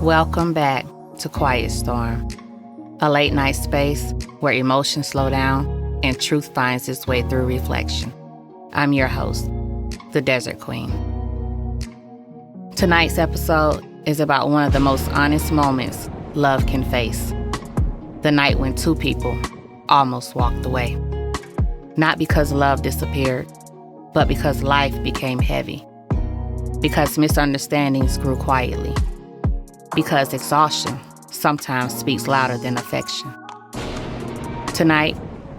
Welcome back to Quiet Storm, a late night space where emotions slow down and truth finds its way through reflection. I'm your host, the Desert Queen. Tonight's episode is about one of the most honest moments love can face. The night when two people almost walked away. Not because love disappeared, but because life became heavy. Because misunderstandings grew quietly. Because exhaustion sometimes speaks louder than affection. Tonight,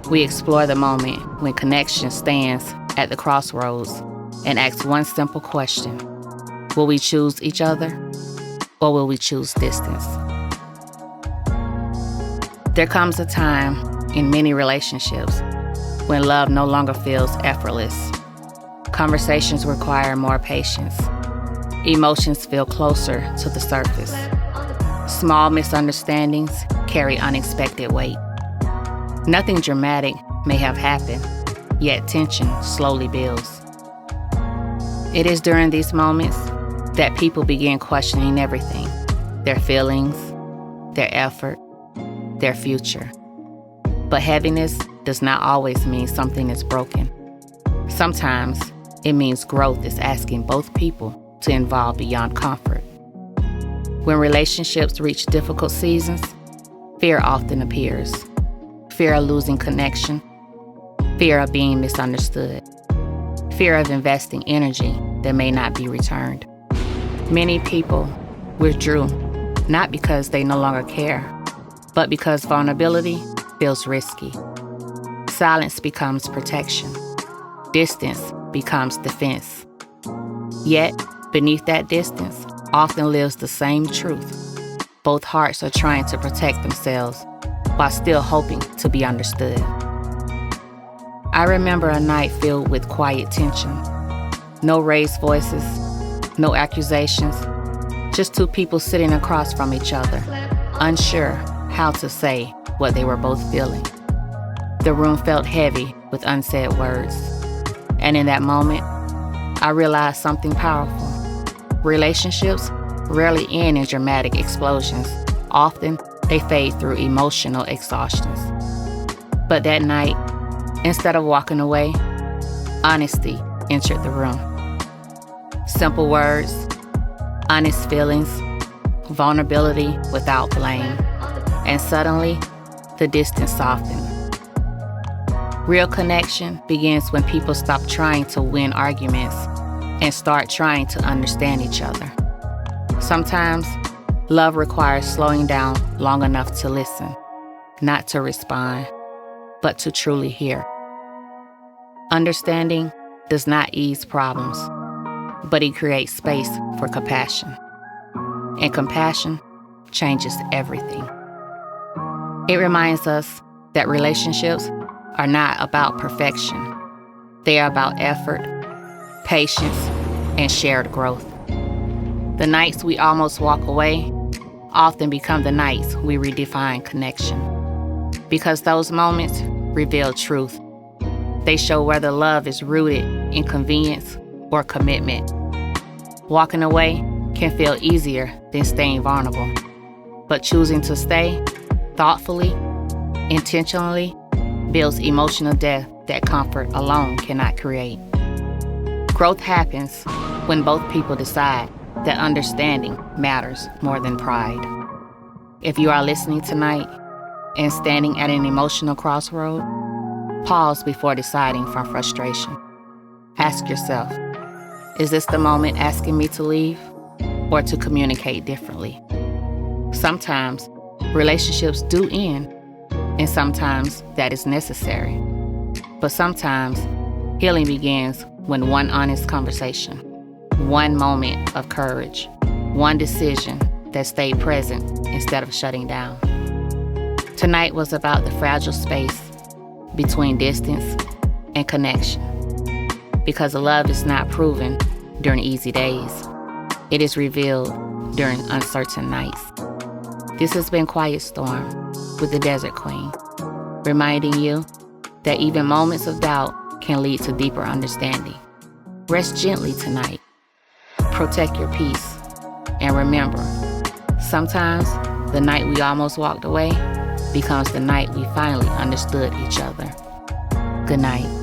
we explore the moment when connection stands at the crossroads and asks one simple question. Will we choose each other, or will we choose distance? There comes a time in many relationships when love no longer feels effortless. Conversations require more patience. Emotions feel closer to the surface. Small misunderstandings carry unexpected weight. Nothing dramatic may have happened, yet tension slowly builds. It is during these moments that people begin questioning everything: their feelings, their effort, their future. But heaviness does not always mean something is broken. Sometimes it means growth is asking both people to evolve beyond comfort. When relationships reach difficult seasons, fear often appears. Fear of losing connection, fear of being misunderstood, fear of investing energy that may not be returned. Many people withdrew, not because they no longer care, but because vulnerability feels risky. Silence becomes protection. Distance becomes defense. Yet, beneath that distance often lives the same truth. Both hearts are trying to protect themselves while still hoping to be understood. I remember a night filled with quiet tension. No raised voices, no accusations, just two people sitting across from each other, unsure how to say what they were both feeling. The room felt heavy with unsaid words. And in that moment, I realized something powerful. Relationships rarely end in dramatic explosions. Often, they fade through emotional exhaustions. But that night, instead of walking away, honesty entered the room. Simple words, honest feelings, vulnerability without blame. And suddenly, the distance softened. Real connection begins when people stop trying to win arguments and start trying to understand each other. Sometimes, love requires slowing down long enough to listen, not to respond, but to truly hear. Understanding does not ease problems, but it creates space for compassion. And compassion changes everything. It reminds us that relationships are not about perfection. They are about effort, patience, and shared growth. The nights we almost walk away often become the nights we redefine connection. Because those moments reveal truth. They show whether love is rooted in convenience or commitment. Walking away can feel easier than staying vulnerable. But choosing to stay thoughtfully, intentionally, builds emotional depth that comfort alone cannot create. Growth happens when both people decide that understanding matters more than pride. If you are listening tonight and standing at an emotional crossroad, pause before deciding from frustration. Ask yourself, is this the moment asking me to leave or to communicate differently? Sometimes relationships do end, and sometimes that is necessary. But sometimes healing begins when one honest conversation, one moment of courage, one decision that stayed present instead of shutting down. Tonight was about the fragile space between distance and connection. Because love is not proven during easy days. It is revealed during uncertain nights. This has been Quiet Storm with the Desert Queen, reminding you that even moments of doubt can lead to deeper understanding. Rest gently tonight. Protect your peace. And remember, sometimes the night we almost walked away becomes the night we finally understood each other. Good night.